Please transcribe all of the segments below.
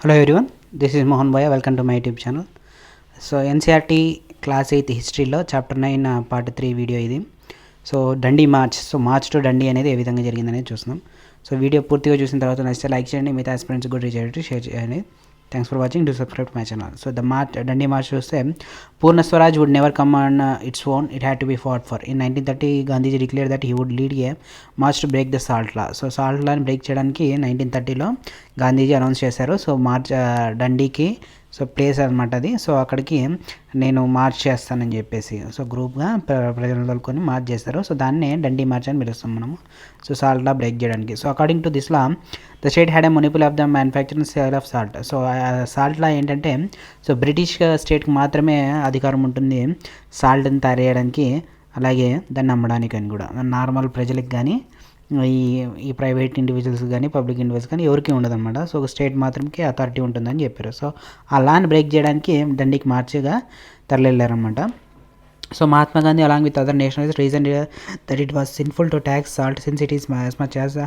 Hello everyone, this is Mohan Bhaiya. Welcome to my YouTube channel. So NCERT class 8 historyలో chapter 9 part 3 video ఇది. So Dandi march, march to Dandi అనేది ఏ విధంగా జరిగిందనేది చూస్తున్నాం. సో వీడియో పూర్తిగా చూసిన తర్వాత నచ్చితే లైక్ చేయండి, మిగతా ఆస్పిరెంట్స్ కూడా రీచ్ అయ్యేటట్టు షేర్ చేయండి. Thanks for watching. Do subscribe to my channel. So Dandi march చూస్తే Purna Swaraj would never come on its own, it had to be fought for. In 1930 Gandhiji declare that he would lead a march to break the salt law. So salt లాని break చేయడానికి 1930లో Gandhiji announce చేశారు. So march డండీకి place అనమాట అది. So అక్కడికి నేను March చేస్తానని చెప్పేసి గ్రూప్గా ప్రజలు తోలుకొని మార్చ్ చేస్తారు. సో దాన్నే డండి మార్చ్ అని పిలుస్తాం మనము. సో సాల్ట్ లా బ్రేక్ చేయడానికి. So according to this law the state had a monopoly of the manufacturing sale of salt. So salt law ఏంటంటే బ్రిటిష్ స్టేట్కి మాత్రమే అధికారం ఉంటుంది సాల్ట్ని తయారు చేయడానికి, అలాగే దాన్ని అమ్మడానికి అని కూడా. నార్మల్ ప్రజలకు కానీ ఈ ప్రైవేట్ ఇండివిజువల్స్ కానీ పబ్లిక్ ఇండివిజువల్స్ కానీ ఎవరికి ఉండదన్నమాట. సో స్టేట్ మాత్రమే అథారిటీ ఉంటుందని చెప్పారు. సో ఆ లాని బ్రేక్ చేయడానికి డండికి మార్చిగా తరలివెళ్ళారనమాట. So Mahatma Gandhi along with other nationals reason that it was sinful to tax salt since it is as much as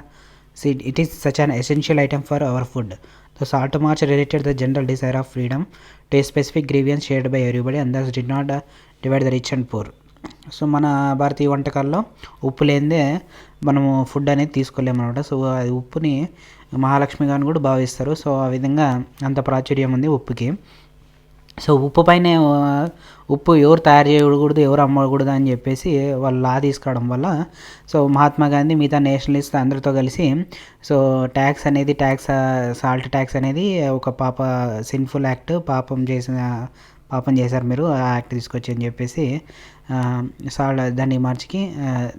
it is such an essential item for our food. The salt march related the general desire of freedom to a specific grievance shared by everybody and thus did not divide the rich and poor. So మన భారతీయ వంటకాల్లో ఉప్పు లేనిదే మనము food అనేది తీసుకోలేమన్నమాట. So అది ఉప్పుని మహాలక్ష్మిగా కూడా భావిస్తారు. సో ఆ విధంగా అంత ప్రాచుర్యం ఉంది ఉప్పుకి. సో ఉప్పు పైన ఉప్పు ఎవరు తయారు చేయకూడదు, ఎవరు అమ్మకూడదు అని చెప్పేసి వాళ్ళు లా తీసుకురావడం వల్ల సో మహాత్మా గాంధీ మిగతా నేషనలిస్ట్ అందరితో కలిసి సో సాల్ట్ ట్యాక్స్ అనేది ఒక సిన్ఫుల్ యాక్ట్, పాపం చేశారు మీరు, ఆ యాక్ట్ తీసుకొచ్చి అని చెప్పేసి దాన్ని మార్చికి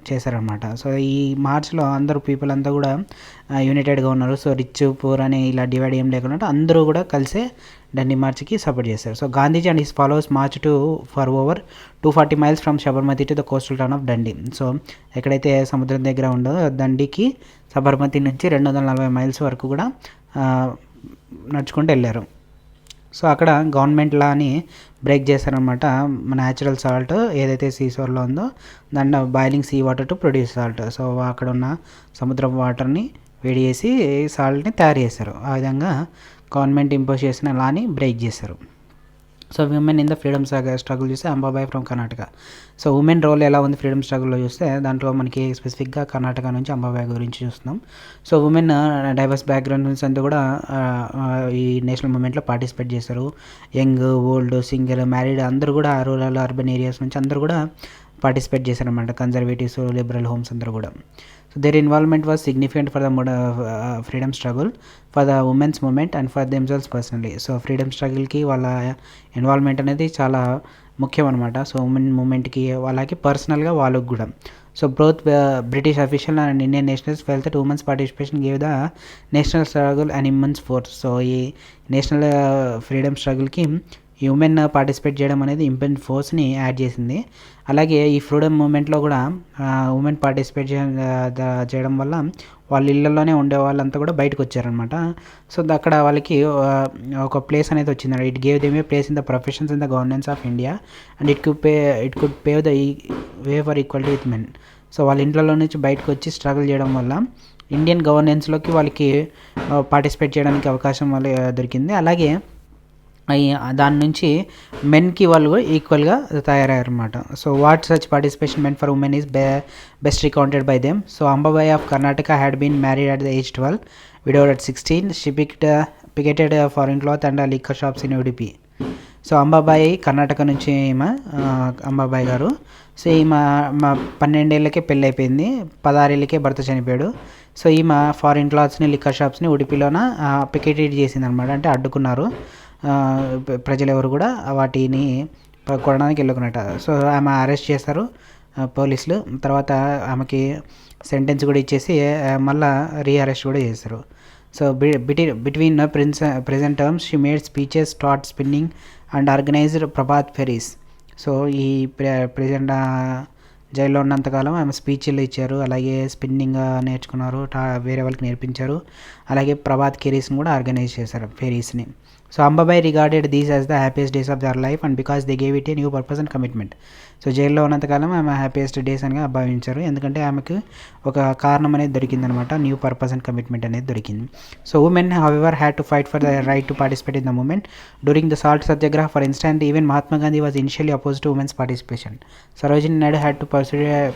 చేశారనమాట. సో ఈ మార్చ్లో అందరూ పీపుల్ అంతా కూడా యునైటెడ్గా ఉన్నారు. సో రిచ్ పూర్ అని ఇలా డివైడ్ ఏం లేకుండా అందరూ కూడా కలిసే డండి మార్చ్కి సపోర్ట్ చేశారు. So Gandhiji and his followers march for over 240 miles from Sabarmati to the coastal town of Dandi. So ఎక్కడైతే సముద్రం దగ్గర ఉండదో దండికి సబర్మతి నుంచి 240 miles వరకు కూడా నడుచుకుంటూ వెళ్ళారు. సో అక్కడ గవర్నమెంట్ లాని బ్రేక్ చేశారనమాట. న్యాచురల్ సాల్ట్ ఏదైతే సీసోర్లో ఉందో దాన్ని boiling sea water to produce salt. So అక్కడ ఉన్న సముద్రపు వాటర్ని వేడి చేసి సాల్ట్ని తయారు చేశారు. ఆ విధంగా గవర్నమెంట్ ఇంపోజ్ చేసిన లాని బ్రేక్ చేశారు. So women in the freedom struggle చూస్తే Ambabai from Karnataka. So women role ఎలా ఉంది ఫ్రీడమ్ స్ట్రగుల్లో చూస్తే దాంట్లో మనకి స్పెసిఫిక్గా కర్ణాటక నుంచి అంబాబాయ్ గురించి చూస్తున్నాం. సో ఉమెన్ డైవర్స్ బ్యాక్గ్రౌండ్ నుంచి అంతా కూడా ఈ నేషనల్ మూమెంట్లో పార్టిసిపేట్ చేశారు. యంగ్, ఓల్డ్, సింగిల్, మ్యారీడ్ అందరూ కూడా రూరల్ అర్బన్ ఏరియాస్ నుంచి అందరూ కూడా పార్టిసిపేట్ చేశారనమాట. కన్జర్వేటివ్స్, లిబరల్ హోమ్స్ అందరూ కూడా. So their involvement was significant for the freedom struggle, for the women's movement and for themselves personally. So freedom స్ట్రగుల్కి వాళ్ళ ఇన్వాల్వ్మెంట్ అనేది చాలా ముఖ్యం అనమాట. సో ఉమెన్ మూమెంట్కి వాళ్ళకి పర్సనల్గా వాళ్ళకి కూడా. So both British official and Indian nationals felt that women's participation gave the national struggle and immense force. So ఈ నేషనల్ ఫ్రీడమ్ స్ట్రగుల్కి ఈ ఉమెన్ పార్టిసిపేట్ చేయడం అనేది ఇంపెంట్ ఫోర్స్ని యాడ్ చేసింది. అలాగే ఈ ఫ్రీడమ్ మూమెంట్లో కూడా ఉమెన్ పార్టిసిపేట్ చేయడం వల్ల వాళ్ళ ఇళ్ళల్లోనే ఉండే వాళ్ళంతా కూడా బయటకు వచ్చారనమాట. సో అక్కడ వాళ్ళకి ఒక ప్లేస్ అనేది వచ్చింది. It gave them a place in the professions in the governance of India and it could pave the way for equality with men. So వాళ్ళ ఇంట్లో నుంచి బయటకు వచ్చి స్ట్రగుల్ చేయడం వల్ల ఇండియన్ గవర్నెన్స్లోకి వాళ్ళకి పార్టిసిపేట్ చేయడానికి అవకాశం వాళ్ళకి దొరికింది. అలాగే దాని నుంచి మెన్కి వాళ్ళు ఈక్వల్గా తయారయ్యారన్నమాట. So what such participation men for women is best recounted by them. So Ambabai of Karnataka had been married at the age 12, widowed at 16. She picketed foreign cloth and liquor shops in Udupi. So Ambabai Karnataka నుంచి అంబాబాయ్ గారు. So ఈమె 12 ఏళ్ళకే పెళ్ళి అయిపోయింది, 16 ఏళ్ళకే భర్త చనిపోయాడు. So ఈమె foreign క్లాత్స్ని, liquor షాప్స్ని ఉడిపిలోన పికెటెడ్ చేసింది అనమాట. అంటే అడ్డుకున్నారు ప్రజలు ఎవరు కూడా వాటిని కొనడానికి వెళ్ళుకున్నట్ట. సో ఆమె అరెస్ట్ చేస్తారు పోలీసులు. తర్వాత ఆమెకి సెంటెన్స్ కూడా ఇచ్చేసి మళ్ళీ రీఅరెస్ట్ కూడా చేస్తారు. So between present terms she made speeches, taught spinning and organized Prabhat pheris. So ఈ ప్రెజెంట్ జైల్లో ఉన్నంతకాలం ఆమె స్పీచ్లు ఇచ్చారు, అలాగే స్పిన్నింగ్ నేర్చుకున్నారు, వేరే వాళ్ళకి నేర్పించారు. అలాగే ప్రభాత్ కెరీస్ని కూడా ఆర్గనైజ్ చేశారు, ఫెరీస్ని. So Ambabai regarded these as the happiest days of their life and because they gave it a new purpose and commitment. So జైల్లో ఉన్నంతకాలం ఆమె హ్యాపీయెస్ట్ డేస్ అని భావించారు, ఎందుకంటే ఆమెకు ఒక కారణం అనేది దొరికిందనమాట, న్యూ పర్పస్ అండ్ కమిట్మెంట్ అనేది దొరికింది. So women however had to fight for the right to participate in the movement during the salt satyagraha. For instance even Mahatma Gandhi was initially oppose to women's participation. Sarojini Naidu had to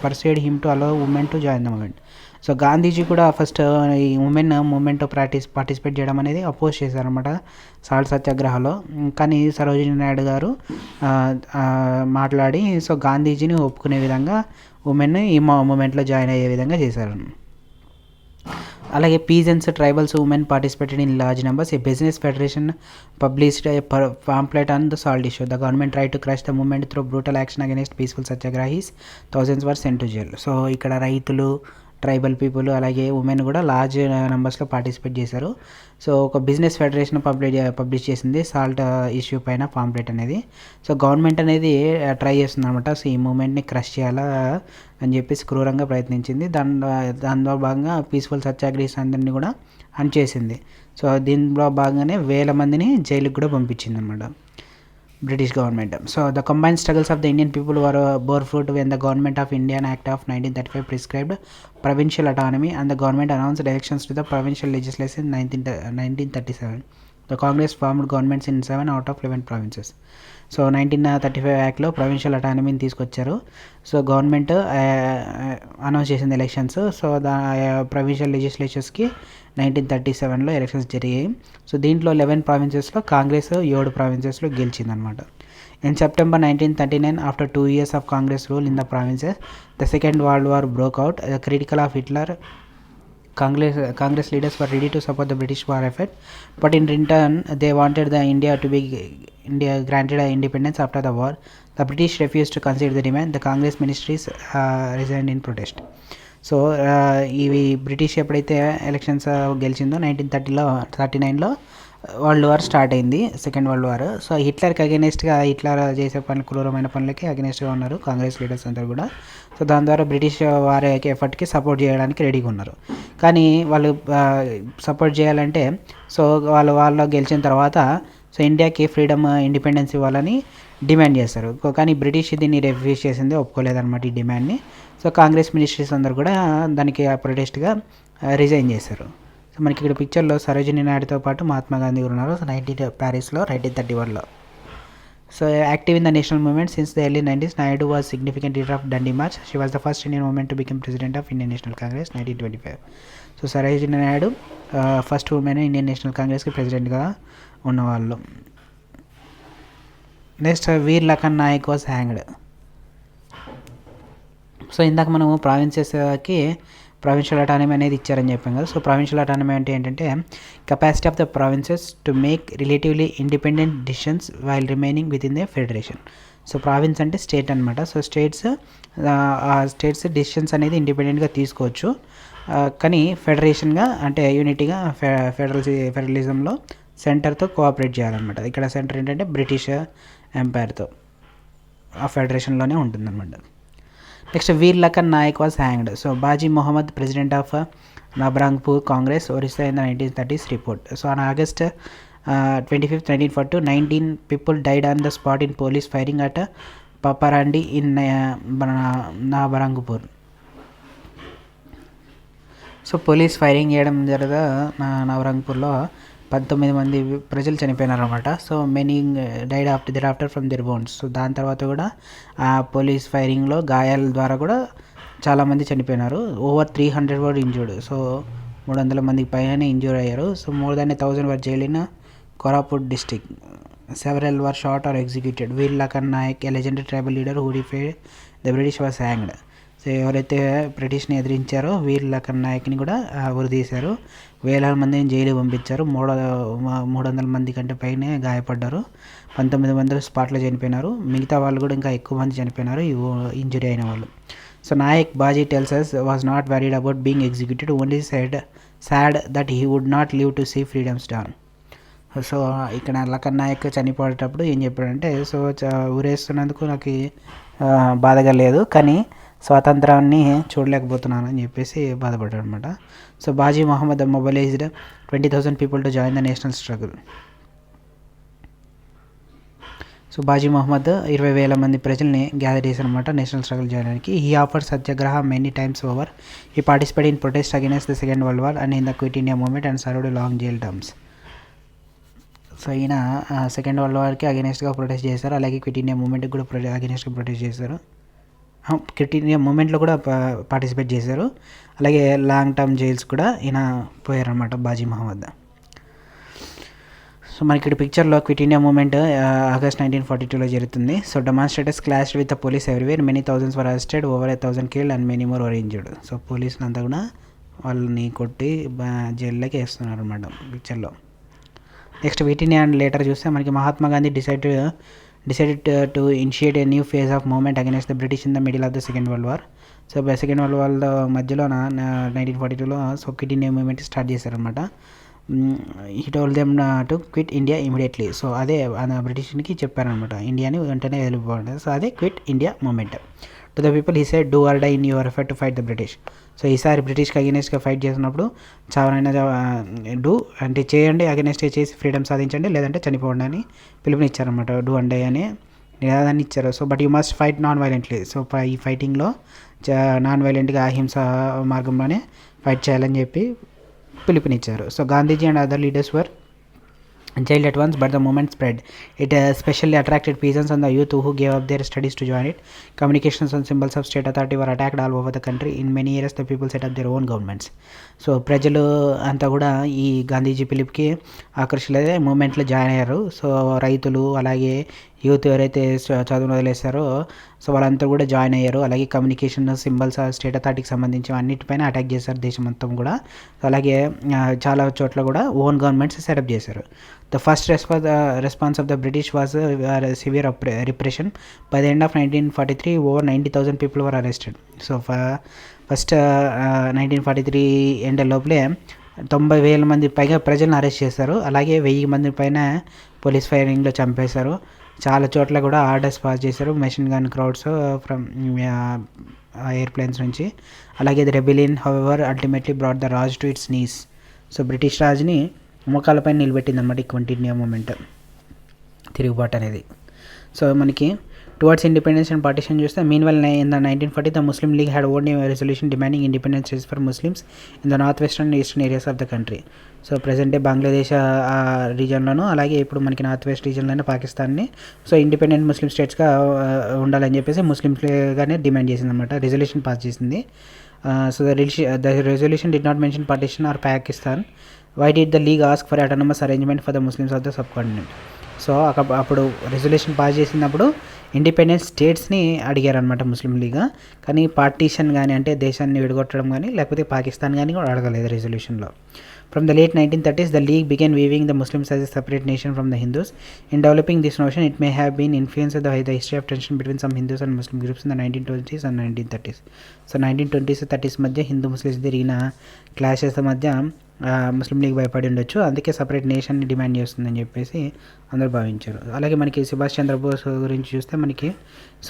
persuade him to allow women to join the movement. So Gandhiji కూడా first ఈ women moment participate చేయడం అనేది oppose చేశారనమాట salt సత్యాగ్రహలో. కానీ సరోజినీ నాయుడు గారు మాట్లాడి so గాంధీజీని ఒప్పుకునే విధంగా ఉమెన్ ఈ మూమెంట్లో జాయిన్ అయ్యే విధంగా చేశారు. అలాగే peasants tribals women participated in large numbers. A business federation published a pamphlet on the salt issue. The government try to crush the movement through brutal action against peaceful satyagrahis. Thousands were sent to jail. So ఇక్కడ రైతులు, tribal people అలాగే women కూడా large నెంబర్స్లో participate చేశారు. So ఒక business federation publish చేసింది salt issue పైన pamphlet అనేది. సో గవర్నమెంట్ అనేది ట్రై చేస్తుంది అనమాట, సో ఈ మూమెంట్ని క్రష్ చేయాలా అని చెప్పేసి క్రూరంగా ప్రయత్నించింది. దానిలో భాగంగా పీస్ఫుల్ సత్యాగ్రహీస్ అందరినీ కూడా అణచేసింది. సో దీనిలో భాగంగానే వేల మందిని జైలుకి కూడా పంపించింది అనమాట British government. So the combined struggles of the Indian people bore fruit when the government of Indian Act of 1935 prescribed provincial autonomy and the government announced elections to the provincial legislature in 1937. The Congress formed governments in 7 out of 11 provinces. So 1935 యాక్ట్లో provincial అటానమీని తీసుకొచ్చారు. So government announce చేసింది elections. So provincial లెజిస్లేచర్స్కి 1937లో elections జరిగాయి. So దీంట్లో 11 ప్రావిన్సెస్లో కాంగ్రెస్ 7 ప్రావిన్సెస్లో గెలిచిందనమాట. In September 1939, after 2 years of Congress rule in the provinces, the Second World War broke out. Critical of Hitler, Congress leaders were ready to support the British war effort, but in return they wanted the India granted independence after the war. The British refused to concede the demand. The Congress ministries resigned in protest. So ఇవి British ఎప్పుడైతే elections గెలిచిందో 1939లో world war start అయింది, second world war. So హిట్లర్కి అగెనెస్ట్గా, Hitler చేసే క్రూరమైన పనులకి అగెనెస్ట్గా ఉన్నారు కాంగ్రెస్ లీడర్స్ అందరూ కూడా. సో దాని ద్వారా బ్రిటిష్ వారి ఎఫర్ట్కి సపోర్ట్ చేయడానికి రెడీగా ఉన్నారు. కానీ వాళ్ళు సపోర్ట్ చేయాలంటే సో వాళ్ళు గెలిచిన తర్వాత సో ఇండియాకి ఫ్రీడమ్, ఇండిపెండెన్స్ ఇవ్వాలని డిమాండ్ చేస్తారు. కానీ బ్రిటిష్ దీన్ని రిఫ్యూజ్ చేసింది, ఒప్పుకోలేదన్నమాట ఈ డిమాండ్ని. సో కాంగ్రెస్ మినిస్ట్రీస్ అందరూ కూడా దానికి ప్రొటెస్ట్గా రిజైన్ చేశారు. సో మనకి ఇక్కడ పిక్చర్లో సరోజినీ నాయుడుతో పాటు మహాత్మా గాంధీ ఉన్నారు. సో ప్యారిస్లో 1931లో. So active in the national movement since the early 90s, Naidu was significant leader of Dandi march. She was the first Indian women to become president of Indian National Congress 1925. So Sarojini Naidu first women Indian National కాంగ్రెస్కి ప్రెసిడెంట్గా ఉన్నవాళ్ళు. Next Veer Lakhan Nayak was hanged. So ఇందాక మనము ప్రావిన్సెస్కి provincial autonomy అనేది ఇచ్చారని చెప్పాం కదా. So provincial autonomy అంటే ఏంటంటే capacity of the provinces to make relatively independent decisions while remaining with in the federation. So province అంటే స్టేట్ అనమాట. సో స్టేట్స్ డిసిషన్స్ అనేది ఇండిపెండెంట్గా తీసుకోవచ్చు, కానీ ఫెడరేషన్గా అంటే యూనిటీగా ఫెడరలిజంలో సెంటర్తో కోఆపరేట్ చేయాలన్నమాట. ఇక్కడ సెంటర్ ఏంటంటే బ్రిటిష్ ఎంపైర్తో ఆ ఫెడరేషన్లోనే ఉంటుందన్నమాట. Next Veer Lakhan Nayak was hanged. So Baji Mohammad, president of Nabarangpur Congress, Orissa in the 1930s report. So on August 25, 1942, 19 people died on the spot in police firing at Paparandi in Nabarangpur. So police firing చేయడం జరగగా నవరంగ్పూర్లో 19 మంది ప్రజలు చనిపోయినారు అనమాట. So many died after from there bones. So దాని తర్వాత కూడా ఆ police ఫైరింగ్లో గాయాల ద్వారా కూడా చాలామంది చనిపోయినారు. ఓవర్ 300 వర్ ఇంజూర్డ్. సో 300 మందికి పైన ఇంజూర్ అయ్యారు. So more than 1000 were jail in Koraput district. Several were shot or executed. Veer Lakhan Nayak, a legendary tribal leader who defied the British, was hanged. So ఎవరైతే బ్రిటిష్ని ఎదిరించారో వీర్ లఖన్ నాయక్ని కూడా ఉరిదీశారు. వేలాది మందిని జైలు పంపించారు. 300 మంది కంటే పైనే గాయపడ్డారు. 19 మంది స్పాట్లో చనిపోయినారు. మిగతా వాళ్ళు కూడా ఇంకా ఎక్కువ మంది చనిపోయినారు ఇంజురీ అయిన వాళ్ళు. So Nayak Baji tells us was not worried about being executed, only sad that he would not live to see freedom's dawn. So ఇక్కడ లఖన్ నాయక్ చనిపోయేటప్పుడు ఏం చెప్పాడంటే, సో ఊరేస్తున్నందుకు నాకు బాధగా లేదు, కానీ స్వాతంత్రాన్ని చూడలేకపోతున్నాను అని చెప్పేసి బాధపడ్డాడు అనమాట. So Baji Mohammad mobilized 20,000 people to join the national struggle. So Baji Mohammad 20,000 మంది ప్రజల్ని గ్యాదర్ చేశారనమాట నేషనల్ స్ట్రగుల్ చేయడానికి. He offer satyagraha many times over. He participate in protest against the second world war and in the quit India movement and served long jail terms. So ఈయన second world వార్కి అగైనెస్ట్గా protest చేశారు, అలాగే quit India మూవ్మెంట్కి కూడా అగైనెస్ట్గా protest చేశారు. Quit India మూమెంట్లో కూడా పార్టిసిపేట్ చేశారు, అలాగే లాంగ్ టర్మ్ జైల్స్ కూడా ఈయన పోయారనమాట బాజీ మహమ్మద్. సో మనకి ఇక్కడ పిక్చర్లో క్విట్ ఇండియా మూమెంట్ ఆగస్ట్ 1942లో జరుగుతుంది. So demonstrators clashed with the police everywhere, many thousands were arrested, over 1,000 killed and many more were injured. So పోలీసులు అంతా కూడా వాళ్ళని కొట్టి జైల్లోకి వేస్తున్నారు అనమాట పిక్చర్లో. Next quit India and later చూస్తే మనకి Mahatma Gandhi decided to initiate a new phase of movement against the British in the middle of the Second World War. So second world war మధ్యలో 1942లో so quit India movement start చేశారనమాట. He told them to quit India immediately. So అదే బ్రిటిష్కి చెప్పారనమాట ఇండియాని వెంటనే వెళ్ళిపోవాలి. So అదే quit India movement. To the people he said do or die in your effort to fight the British. So ఈసారి బ్రిటిష్కి అగెనెస్ట్గా ఫైట్ చేసినప్పుడు చావనైనా డూ అంటే చేయండి, అగెనెస్ట్గా చేసి ఫ్రీడమ్ సాధించండి, లేదంటే చనిపోండి అని పిలుపునిచ్చారనమాట. డూ అండ్ డై అని నినాదాన్ని ఇచ్చారు. So but you must fight non violently. So ఈ ఫైటింగ్లో నాన్ వైలెంట్గా అహింస మార్గంలోనే ఫైట్ చేయాలని చెప్పి పిలుపునిచ్చారు. So Gandhiji and other leaders were jailed at once, but the movement spread. It especially attracted peasants and the youth who gave up their studies to join it. Communications and symbols of state authority were attacked all over the country. In many areas the people set up their own governments. So ప్రజలు అంతా కూడా ఈ గాంధీజీ పిలుపుకి ఆకర్షితులై మూమెంట్లో join అయ్యారు. So రైతులు అలాగే యూత్ ఎవరైతే చదువును వదిలేస్తారో సో వాళ్ళంతా కూడా జాయిన్ అయ్యారు. అలాగే కమ్యూనికేషన్ సింబల్స్ స్టేట్ అథారిటీకి సంబంధించి అన్నిటిపైన అటాక్ చేశారు దేశం మొత్తం కూడా. అలాగే చాలా చోట్ల కూడా ఓన్ గవర్నమెంట్స్ సెటప్ చేశారు. The first response of the British was severe repression. By the end of 1943, over 90,000 people were arrested. So first 1943 end లోపలే 90,000 మంది పైగా ప్రజలను అరెస్ట్ చేశారు. అలాగే 1,000 మంది పైన పోలీస్ ఫైరింగ్లో చంపేశారు. చాలా చోట్ల కూడా ఆర్డర్స్ పాస్ చేశారు machine gun crowds from airplanes నుంచి. అలాగే the rebellion however ultimately brought the Raj to its knees. So British రాజ్ని మోకాలపై నిలబెట్టింది అన్నమాట ఈ క్విట్ ఇండియా మూమెంట్, తిరుగుబాటు అనేది. సో మనకి టువర్డ్స్ ఇండిపెండెన్స్ అండ్ పార్టీషన్ చూస్తే meanwhile in the 1940 the Muslim league had own resolution demanding independence states for Muslims in the north western eastern areas of the country. So present day Bangladesh రీజన్లోను అలాగే ఇప్పుడు మనకి north west రీజన్లోనే పాకిస్తాన్ని so independent ముస్లిం స్టేట్స్గా ఉండాలని చెప్పేసి ముస్లింస్గానే demand చేసింది అనమాట, resolution pass చేసింది. So the resolution did not mention partition or Pakistan. Why did the League ask for autonomous arrangement for the Muslims of the subcontinent. So అప్పుడు రెజల్యూషన్ పాస్ చేసినప్పుడు ఇండిపెండెంట్ స్టేట్స్ని అడిగారనమాట ముస్లిం లీగ్, కానీ పార్టీషన్ కానీ అంటే దేశాన్ని విడగొట్టడం కానీ లేకపోతే పాకిస్తాన్ కానీ కూడా అడగలేదు రెజల్యూషన్లో. From the late 1930s, the League began viewing the Muslims as a separate nation from the Hindus. In developing this notion, it may have been influenced by the history of tension between some Hindus and Muslim groups in the 1920s and 1930s. So 1920s 30s మధ్య Hindu Muslims జరిగిన clashes మధ్య ముస్లిం league భయపడి ఉండొచ్చు, అందుకే separate నేషన్ని demand చేస్తుందని చెప్పేసి అందరూ భావించారు. అలాగే మనకి సుభాష్ చంద్రబోస్ గురించి చూస్తే మనకి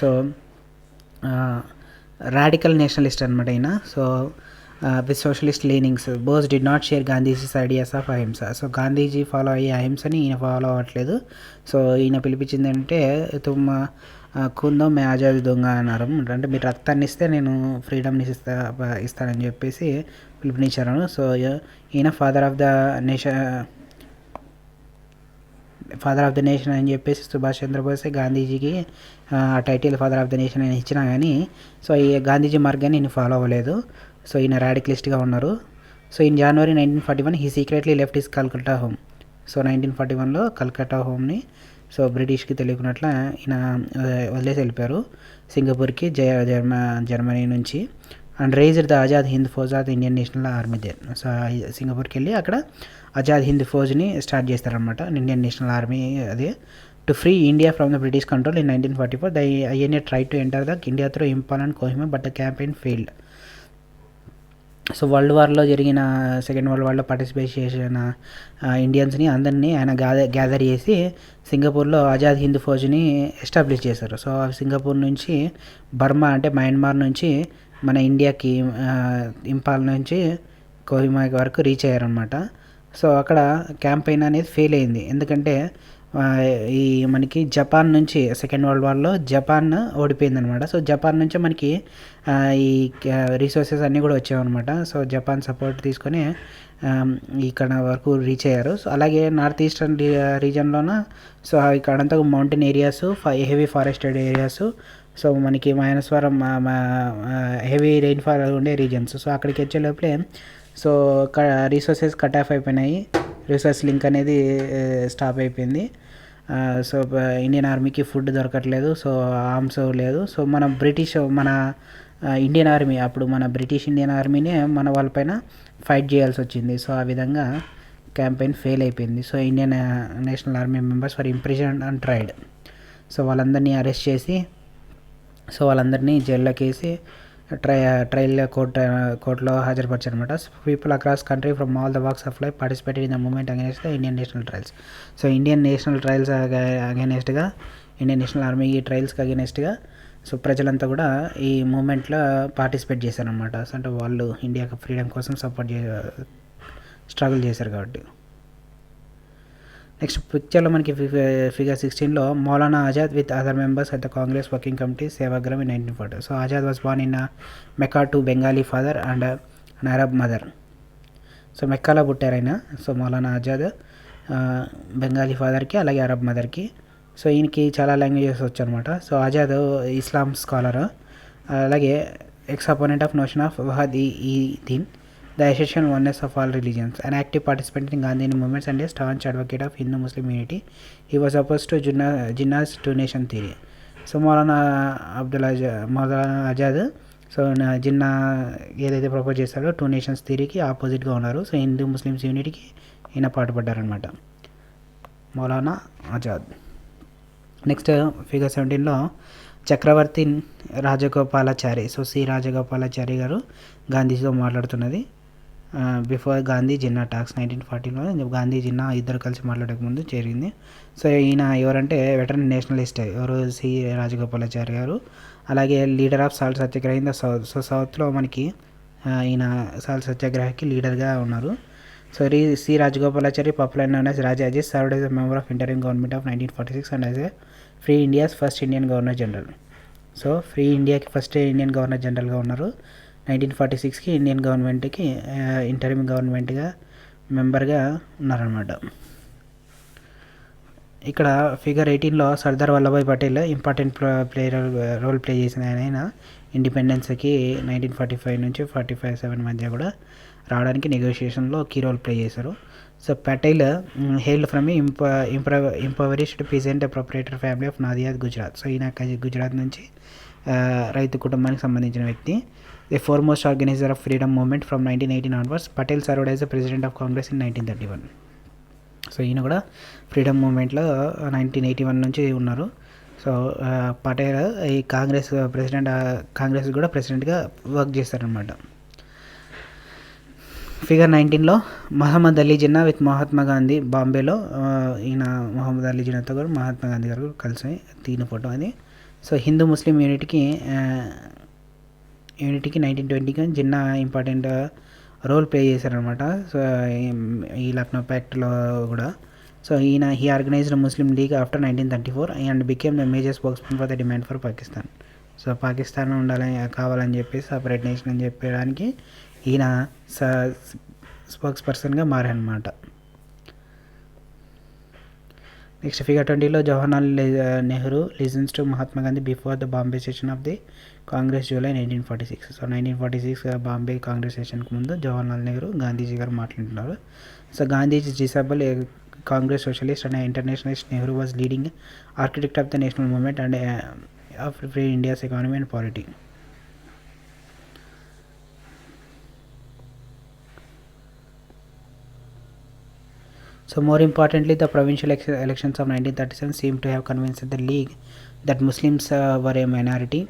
సో రాడికల్ నేషనలిస్ట్ అనమాట అయినా. So with socialist leanings, Bose did not share Gandhiji's ideas of ahimsa. So Gandhiji follow అయ్యే అహింసని ఈయన ఫాలో అవ్వట్లేదు. సో ఈయన పిలిపించింది అంటే తుమ్మ కుందో మే ఆజాద్ దొంగ అన్నారు, అంటే మీరు రక్తాన్ని ఇస్తే నేను ఫ్రీడమ్ని ఇస్తానని చెప్పేసి పిలుపునిచ్చారు. సో ఈయన ఫాదర్ ఆఫ్ ద నేషన్ అని చెప్పేసి సుభాష్ చంద్రబోస్ గాంధీజీకి ఆ title father of the nation అని ఇచ్చినా కానీ సో ఈ గాంధీజీ మార్గాన్ని ఈయన ఫాలో అవ్వలేదు. సో ఈయన రాడికలిస్ట్గా ఉన్నారు. So in January 1941 he secretly left his Calcutta home. So 1941లో కల్కట్టా హోమ్ని సో బ్రిటిష్కి తెలియకున్నట్ల ఈయన వదిలేసి వెళ్ళిపోయారు సింగపూర్కి జర్మనీ నుంచి. And raised the Azad Hind Fauj of the Indian national army there. So సింగపూర్కి వెళ్ళి అక్కడ ఆజాద్ హింద్ ఫౌజ్ని స్టార్ట్ చేస్తారనమాట, ఇండియన్ నేషనల్ ఆర్మీ అదే. To free India from the British control in 1944 the INA try to enter the India through Imphal and Kohima but the campaign failed. So world వార్లో జరిగిన second world వార్లో participate చేసిన ఇండియన్స్ని అందరినీ ఆయన గ్యాదర్ చేసి సింగపూర్లో ఆజాద్ హింద్ ఫౌజ్ని ఎస్టాబ్లిష్ చేశారు. సో సింగపూర్ నుంచి బర్మా అంటే మయన్మార్ నుంచి మన ఇండియాకి ఇంపాల్ నుంచి కోహిమా వరకు రీచ్ అయ్యారనమాట. సో అక్కడ క్యాంపెయిన్ అనేది ఫెయిల్ అయింది, ఎందుకంటే ఈ మనకి జపాన్ నుంచి సెకండ్ వరల్డ్ వార్లో జపాన్ ఓడిపోయిందనమాట. సో జపాన్ నుంచి మనకి ఈ రిసోర్సెస్ అన్నీ కూడా వచ్చాయన్నమాట. సో జపాన్ సపోర్ట్ తీసుకొని ఇక్కడ వరకు రీచ్ అయ్యారు. సో అలాగే నార్త్ ఈస్టర్న్ రీజన్లోన సో ఇక్కడంతా mountain areas, heavy forested areas, so మనకి మైనస్వరం హెవీ రెయిన్ఫాల్ ఉండే రీజన్స్. సో అక్కడికి వచ్చే లోపలే సో రిసోర్సెస్ కట్ ఆఫ్ అయిపోయినాయి, రిసోర్స్ లింక్ అనేది స్టాప్ అయిపోయింది. సో ఇండియన్ ఆర్మీకి ఫుడ్ దొరకట్లేదు, సో ఆర్మ్స్ లేదు. సో మన ఇండియన్ ఆర్మీ అప్పుడు మన బ్రిటిష్ ఇండియన్ ఆర్మీనే మన వాళ్ళపైన ఫైట్ చేయాల్సి వచ్చింది. సో ఆ విధంగా క్యాంపెయిన్ ఫెయిల్ అయిపోయింది. So Indian national army members for imprison and tried. So వాళ్ళందరినీ అరెస్ట్ చేసి సో వాళ్ళందరినీ జైల్లోకి వేసి ట్రయల్ కోర్టులో హాజరుపరిచారనమాట. People across country from all the walks of life participated in the movement against the Indian national trials. So Indian national trials అగైనెస్ట్గా, Indian national army ఈ ట్రయల్స్కి అగైనెస్ట్గా సో ప్రజలంతా కూడా ఈ మూమెంట్లో పార్టిసిపేట్ చేశారనమాట. సో అంటే వాళ్ళు ఇండియాకి ఫ్రీడమ్ కోసం స్ట్రగుల్ చేశారు కాబట్టి. నెక్స్ట్ పిక్చర్లో మనకి ఫిగర్ 16లో Maulana Azad with other members at the Congress working committee Sevagram in 1940. So Azad was born in Mecca to Bengali father and an Arab mother. So మెక్కాలో పుట్టారు ఆయన. సో మౌలానా ఆజాద్ బెంగాలీ ఫాదర్కి అలాగే అరబ్ మదర్కి. సో ఈయనకి చాలా లాంగ్వేజెస్ వచ్చు అనమాట. సో ఆజాద్ ఇస్లాం స్కాలర్, అలాగే exponent of notion of వహద్-ఈ-దీన్, the essential oneness of all religions, an active participant in Gandhian movements and a staunch advocate of Hindu-Muslim unity. He was opposed to Jinnah's two-nation theory. So Maulana Azad so Jinnah ఏదైతే propose చేస్తాడో 2 nations థియరీకి ఆపోజిట్గా ఉన్నారు. So Hindu Muslims యూనిటీకి ఈయన పాటుపడ్డారనమాట, Maulana Azad. Next figure 17లో Chakravarti Rajagopalachari. So C Rajagopalachari garu గాంధీజీతో మాట్లాడుతున్నది. బిఫోర్ గాంధీ జిన్నా టాక్స్ 1940లో గాంధీ జిన్నా ఇద్దరు కలిసి మాట్లాడక ముందు జరిగింది. సో ఈయన ఎవరంటే వెటరన్ నేషనలిస్ట్ ఎవరు, సి రాజగోపాలాచారి గారు. అలాగే leader of salt satyagraha in the south. So సౌత్లో మనకి ఈయన సాల్ట్ సత్యాగ్రహకి లీడర్గా ఉన్నారు. So C Rajagopalachari popular known as Rajaji served as a member of interim government of 1946 and as a free India's first Indian governor general. So free ఇండియాకి first Indian governor జనరల్గా ఉన్నారు. 1946కి Indian గవర్నమెంట్కి ఇంటరిమ్ గవర్నమెంట్గా మెంబర్గా ఉన్నారనమాట. ఇక్కడ ఫిగర్ 18లో Sardar Vallabhbhai Patel important role play చేసిన ఆయన ఇండిపెండెన్స్కి 1945 నుంచి 47 మధ్య కూడా రావడానికి నెగోషియేషన్లో కీ రోల్ ప్లే చేశారు. So Patel hailed from impoverished peasant proprietor family of Nadiad, Gujarat. So ఈయన గుజరాత్ నుంచి రైతు కుటుంబానికి సంబంధించిన వ్యక్తి. The foremost organizer of freedom movement from 1918 onwards. Patel served as the president of Congress in 1931. So ఈయన కూడా ఫ్రీడమ్ మూవ్మెంట్లో 1981 నుంచి ఉన్నారు. సో పటేల్ ఈ కాంగ్రెస్ కూడా ప్రెసిడెంట్గా వర్క్ చేస్తారనమాట. ఫిగర్ 19లో మహమ్మద్ అలీ జిన్నా విత్ మహాత్మా గాంధీ బాంబేలో. ఈయన మహమ్మద్ అలీ జిన్నాతో కూడా మహాత్మా గాంధీ గారు కలిసి తీన ఫోటో అది. సో హిందూ ముస్లిం యూనిటీకి 1920కి జిన్నా ఇంపార్టెంట్ రోల్ ప్లే చేశారనమాట. సో ఈ లక్నో ప్యాక్ట్లో కూడా. సో ఈయన he organized Muslim league after 1934 and became the major spokesman for the demand for Pakistan. So Pakistan కావాలని చెప్పేసి సపరేట్ నేషన్ అని చెప్పడానికి ఈయన స్పోక్స్ పర్సన్గా మారనమాట. నెక్స్ట్ ఫిగర్ 20లో Jawaharlal Nehru listens to Mahatma Gandhi before the Bombay session of the Congress July 1946. So 1946 Bombay Congress సెషన్కి ముందు జవహర్లాల్ నెహ్రూ గాంధీజీ గారు మాట్లాడుతున్నారు. So Gandhiji disciple Congress socialist and internationalist. Nehru was leading architect of the national movement and of free India's economy and polity. So more importantly, the provincial elections of 1937 seemed to have convinced the League that Muslims were a minority.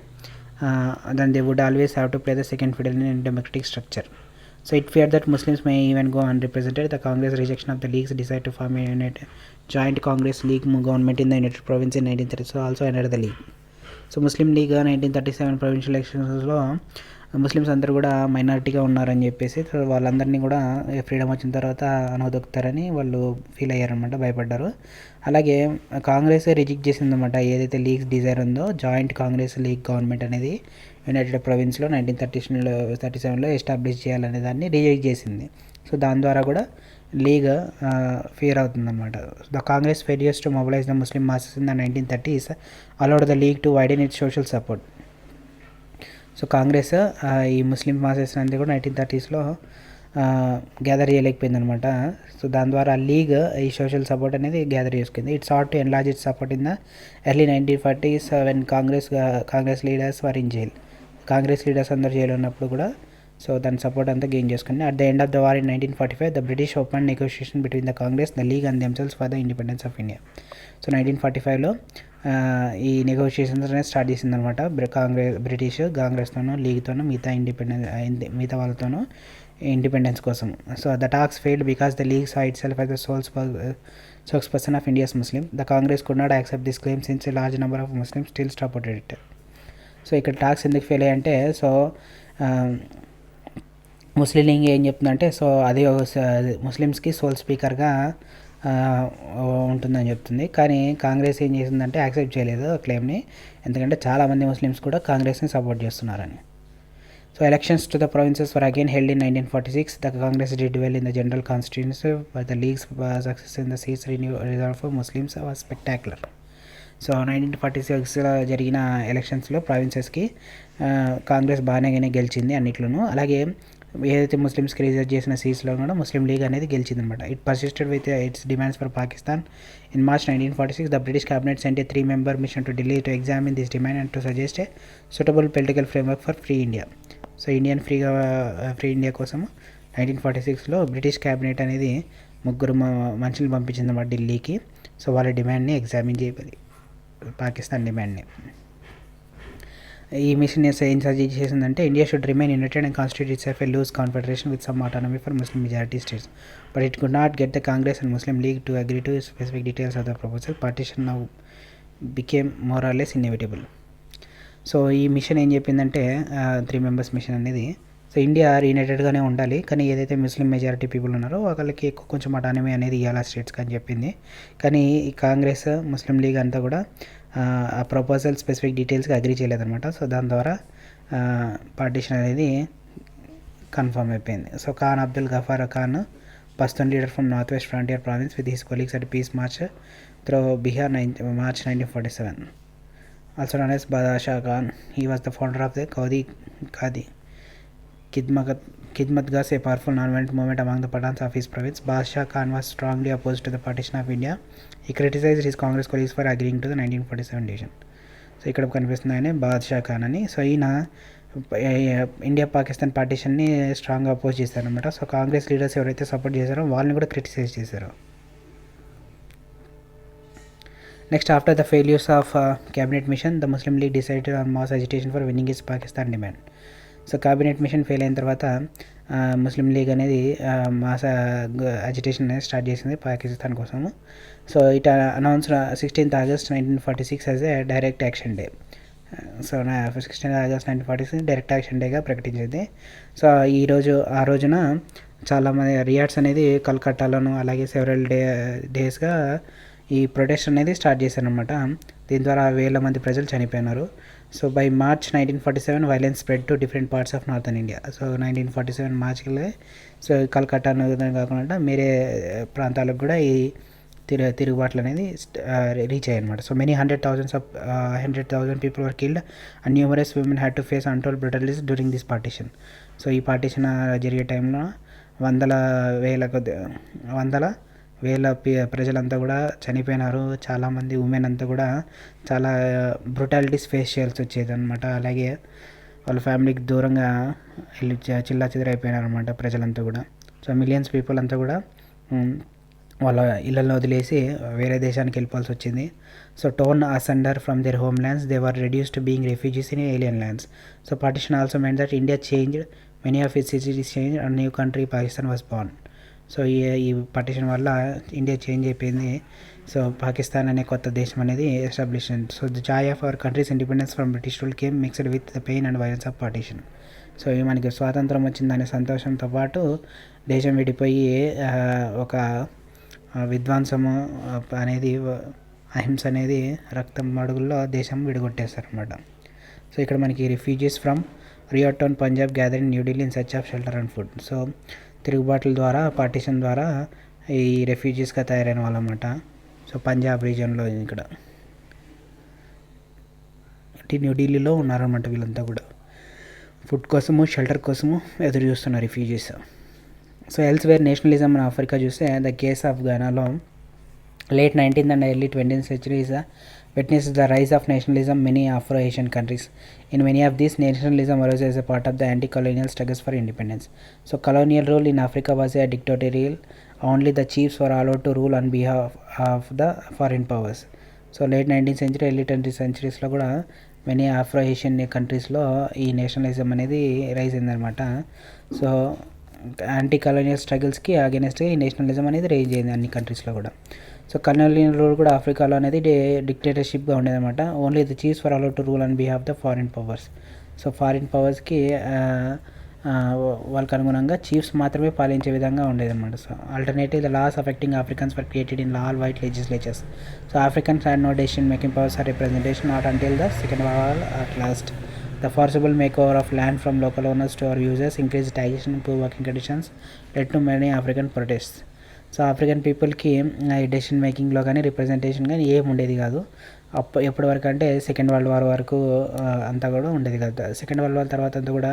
Then they would always have to play the second fiddle in democratic structure. So it feared that Muslims may even go unrepresented. The Congress rejection of the League's decide to form a joint Congress League government in the United Province in 1930. So also entered the League. So Muslim league 1937 provincial ఎలక్షన్స్లో Muslims అందరూ కూడా మైనారిటీగా ఉన్నారని చెప్పేసి వాళ్ళందరినీ కూడా freedom వచ్చిన తర్వాత అనవదొక్కుతారని వాళ్ళు ఫీల్ అయ్యారనమాట, భయపడ్డారు. అలాగే కాంగ్రెస్ రిజెక్ట్ చేసిందన్నమాట ఏదైతే లీగ్ డిజైర్ ఉందో, జాయింట్ కాంగ్రెస్ లీగ్ గవర్నమెంట్ అనేది యునైటెడ్ ప్రొవిన్స్లో 1937లో ఎస్టాబ్లిష్ చేయాలనే దాన్ని రిజెక్ట్ చేసింది. సో దాని ద్వారా కూడా లీగ్ ఫెయిర్ అవుతుందన్నమాట. The Congress failures to mobilise the Muslim masses in the 1930s allowed the League to widen its social support. So Congress ఈ ముస్లిం మాసెస్ అనేది కూడా 1930sలో గ్యాదర్ చేయలేకపోయిందనమాట. సో దాని ద్వారా లీగ్ ఈ సోషల్ సపోర్ట్ అనేది గ్యాదర్ చేసుకుంది. Its ought to enlarge its support in the early 1940s when Congress leaders were in jail. Congress leaders అందరు jail ఉన్నప్పుడు కూడా సో దాని సపోర్ట్ అంతా గెయిన్ చేసుకుంది. At the end of the war in 1945 the British open negotiation between the Congress, the league and themselves for the independence of India. So 1945లో ఈ negotiations అనేది start చేసిందనమాట. బ్రిటిష్ కాంగ్రెస్తోనూ లీగ్తోనూ మిగతా వాళ్ళతోనూ ఇండిపెండెన్స్ కోసం. So the talks failed because the league saw it self as the souls person of India's Muslim. The Congress could not accept this claim since a large number of Muslim still supported it. So ఇక్కడ talks ఎందుకు fail అయ్యాయంటే, so ముస్లిం league ఏం చెప్తుందంటే, so అది ముస్లిమ్స్కి soul స్పీకర్గా ఉంటుందని చెప్తుంది. కానీ కాంగ్రెస్ ఏం చేసిందంటే యాక్సెప్ట్ చేయలేదు క్లెయిమ్ని, ఎందుకంటే చాలామంది ముస్లిమ్స్ కూడా కాంగ్రెస్ని సపోర్ట్ చేస్తున్నారని. So elections to the provinces were again held in 1946. The Congress did well in the general constituency but the league's success in the seats reserve for Muslims was spectacular. So 1946లో జరిగిన ఎలక్షన్స్లో ప్రావిన్సెస్కి కాంగ్రెస్ బాగానే గెలిచింది అన్నిట్లోనూ. అలాగే ఏదైతే ముస్లిమ్స్కి రిజర్వ్ చేసిన సీట్స్లో కూడా ముస్లిం లీగ్ అనేది గెలిచిందనమాట. It persisted with its demands for Pakistan. In March 1946 the British cabinet sent a 3-member mission to Delhi to examine this demand and to suggest a suitable political framework for free India. So free India కోసం 1946లో British cabinet అనేది 3 మనుషులు పంపించిందన్నమాట ఢిల్లీకి. So వాళ్ళ డిమాండ్ని examine చేయాలి, పాకిస్తాన్ డిమాండ్ని. ఈ mission ఏం suggest చేసిందంటే, India should remain united and constitute itself a loose confederation with some autonomy for Muslim majority states, but it could not get the Congress and Muslim League to agree to specific details of the proposal. Partition now became more or less inevitable. So ఈ mission ఏం చెప్పిందంటే, 3 members mission అనేది, so India రీయునైటెడ్గానే ఉండాలి, కానీ ఏదైతే ముస్లిం majority people ఉన్నారో వాళ్ళకి ఎక్కువ కొంచెం అటానమీ అనేది ఇవ్వాలి స్టేట్స్కి అని చెప్పింది. కానీ ఈ కాంగ్రెస్ ముస్లిం లీగ్ అంతా కూడా ఆ ప్రపోజల్ స్పెసిఫిక్ డీటెయిల్స్కి అగ్రీ చేయలేదన్నమాట. సో దాని ద్వారా పార్టీషన్ అనేది కన్ఫర్మ్ అయిపోయింది. So Khan Abdul Ghaffar Khan, Pashtun leader from north west frontier province with his colleagues at peace March through Bihar March 1947. Also known as Badshah Khan, he was the founder of the Qadi Khidmatgars, a powerful non-violent movement among the Pathans of his province. Badshah Khan was strongly opposed to the partition of India. He criticized his Congress colleagues for agreeing to the 1947 decision. So ఇక్కడ కనిపిస్తుంది ఆయన బాద్షా ఖాన్ అని. So ఈయన India Pakistan పార్టీషన్ని స్ట్రాంగ్గా oppose చేశారనమాట. So Congress leaders ఎవరైతే support చేశారో వాళ్ళని కూడా క్రిటిసైజ్ చేశారు. Next, after the failures of cabinet machine, the Muslim league decided on mass agitation for winning is Pakistan demand. So cabinet machine fail అయిన తర్వాత ముస్లిం లీగ్ అనేది మాస్ అజిటేషన్ అనేది స్టార్ట్ చేసింది పాకిస్తాన్ కోసము. So it announced 16th August 1946 as a direct action day. So 16th August 1946 direct action డేగా ప్రకటించింది. So ఆ రోజున చాలామంది రియాట్స్ అనేది కల్కట్టాలోను అలాగే సెవరల్ డేస్గా ఈ ప్రొటెస్ట్ అనేది స్టార్ట్ చేశారనమాట. దీని ద్వారా 1000 మంది ప్రజలు చనిపోయినారు. So by March 1947 violence spread to different parts of northern India. So 1947 మార్చికి సో కల్కట్టా కాకుండా వేరే ప్రాంతాలకు కూడా ఈ తిరుగుబాట్లు అనేది రీచ్ అయ్యాయి అనమాట. So many 100,000 people were killed and numerous women had to face untold brutalities during this partition. So ఈ పార్టీషన్ జరిగే టైంలో వందల వేల ప్రజలంతా కూడా చనిపోయినారు. చాలామంది ఉమెన్ అంతా కూడా చాలా బ్రూటాలిటీస్ ఫేస్ చేయాల్సి వచ్చేది అనమాట. అలాగే వాళ్ళ ఫ్యామిలీకి దూరంగా వెళ్ళి చిల్లా చెదరైపోయినారు అనమాట ప్రజలంతా కూడా. సో మిలియన్స్ పీపుల్ అంతా కూడా వాళ్ళ ఇళ్ళల్లో వదిలేసి వేరే దేశానికి వెళ్ళిపోవాల్సి వచ్చింది. So torn asunder from their home lands, they were reduced to being refugees in alien lands. So partition also meant that India changed many of its cities change and new country Pakistan was born. So ఈ partition వల్ల India change అయిపోయింది. So Pakistan అనే కొత్త దేశం అనేది establish అయింది. So the joy of our country's independence from British rule came mixed with the pain and violence of partition. So ఇవి మనకి స్వాతంత్రం వచ్చిందనే సంతోషంతో పాటు దేశం విడిపోయి ఒక విధ్వంసము అనేది అహింస అనేది రక్తం మడుగుల్లో దేశం విడగొట్టేశారనమాట. సో ఇక్కడ మనకి refugees from riot torn Punjab gathering New Delhi in search of shelter and food. So తిరుగుబాట్ల ద్వారా పార్టీషన్ ద్వారా ఈ రెఫ్యూజీస్గా తయారైన వాళ్ళన్నమాట. సో పంజాబ్ రీజియన్లో ఇక్కడ న్యూఢిల్లీలో ఉన్నారన్నమాట వీళ్ళంతా కూడా ఫుడ్ కోసము షెల్టర్ కోసము ఎదురు చూస్తున్నారు refugees. So elsewhere nationalism in Africa చూస్తే ద కేస్ ఆఫ్ ఘనాలో late 19th and early 20th centuries witnessed the rise of nationalism in many Afro-Asian countries. In many of these, nationalism arose as a part of the anti-colonial struggles for independence. So colonial rule in Africa was a dictatorial. Only the chiefs were allowed to rule on behalf of the foreign powers. So late 19th century, early 20th centuries లో కూడా many Afro Asian కంట్రీస్లో ఈ nationalism అనేది rise అయిందనమాట. So anti colonial స్ట్రగుల్స్కి అగెనిస్ట్గా ఈ nationalism అనేది rise అయింది అన్ని కంట్రీస్లో కూడా. సో కలోనియల్ రూల్ కూడా ఆఫ్రికాలో అనేది డిక్టేటర్షిప్గా ఉండేదన్నమాట. Only the chiefs were allowed to rule on behalf the foreign powers. So foreign పవర్స్కి వాళ్ళకి అనుగుణంగా చీఫ్స్ మాత్రమే పాలించే విధంగా ఉండేదన్నమాట. So alternative the laws affecting Africans were created in all white legislatures. So Africans had no decision making powers or representation not until the second war at last. The forcible makeover of land from local owners to our users, increased taxation and poor working conditions led to many African protests. So African పీపుల్కి ఈ decision మేకింగ్లో కానీ representation కానీ ఏం ఉండేది కాదు. ఎప్పటి వరకు అంటే సెకండ్ వరల్డ్ వార్ వరకు అంతా కూడా ఉండేది కాదు. సెకండ్ వరల్డ్ వార్ తర్వాత అంతా కూడా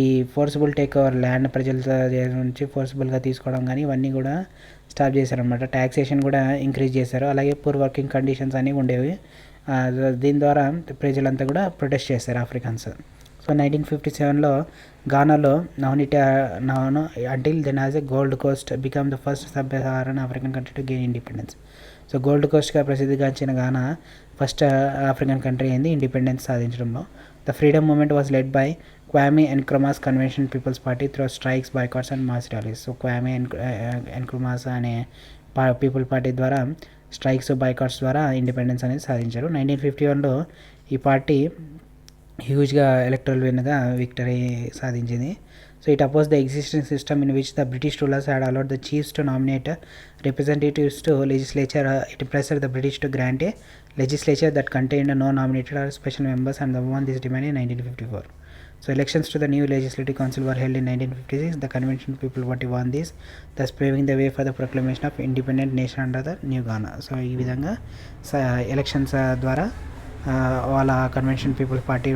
ఈ ఫోర్సిబుల్ టేక్ ఓవర్ ల్యాండ్ ప్రజల నుంచి ఫోర్సిబుల్గా తీసుకోవడం కానీ ఇవన్నీ కూడా స్టాప్ చేశారనమాట. ట్యాక్సేషన్ కూడా ఇంక్రీజ్ చేశారు. అలాగే పూర్ వర్కింగ్ కండిషన్స్ అనేవి ఉండేవి. దీని ద్వారా ప్రజలంతా కూడా ప్రొటెస్ట్ చేశారు ఆఫ్రికన్స్. సో 1957లో ఘానాలో until then as a Gold Coast become the first sub-Saharan African country to gain independence. So Gold కోస్ట్గా ప్రసిద్ధిగాంచిన ఘానా ఫస్ట్ ఆఫ్రికన్ కంట్రీ అయింది ఇండిపెండెన్స్ సాధించడంలో. The freedom movement was led by Kwame Nkrumah's Convention People's Party through strikes, boycotts and mass rallies. So Kwame Nkrumah's అనే people party ద్వారా strikes, boycotts ద్వారా independence అనేది సాధించారు. 1951లో ఈ పార్టీ హ్యూజ్గా ఎలక్టరల్ విన్గా విక్టరీ సాధించింది. So it oppose the existing system in which the British rulers had allowed the chiefs to nominate representatives to legislature. It pressed the British to grant a legislature that contained no nominated or special members and the one this demand in 1954. So elections to the new legislative council were held in 1956. The convention people party won this, thus paving the way for the proclamation of independent nation under the new Ghana. So ఈ విధంగా elections ద్వారా వాళ్ళ convention people party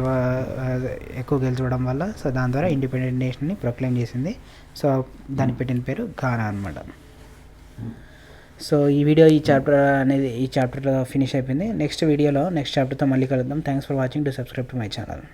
ఎక్కువ గెలుచడం వల్ల so దాని ద్వారా independent నేషన్ని proclaim చేసింది. So దాని పెట్టిన పేరు ఘానా అనమాట. సో ఈ వీడియో ఈ చాప్టర్లో ఫినిష్ అయిపోయింది. నెక్స్ట్ వీడియోలో నెక్స్ట్ చాప్టర్తో మళ్ళీ కలుద్దాం. Thanks for watching. To subscribe to my channel.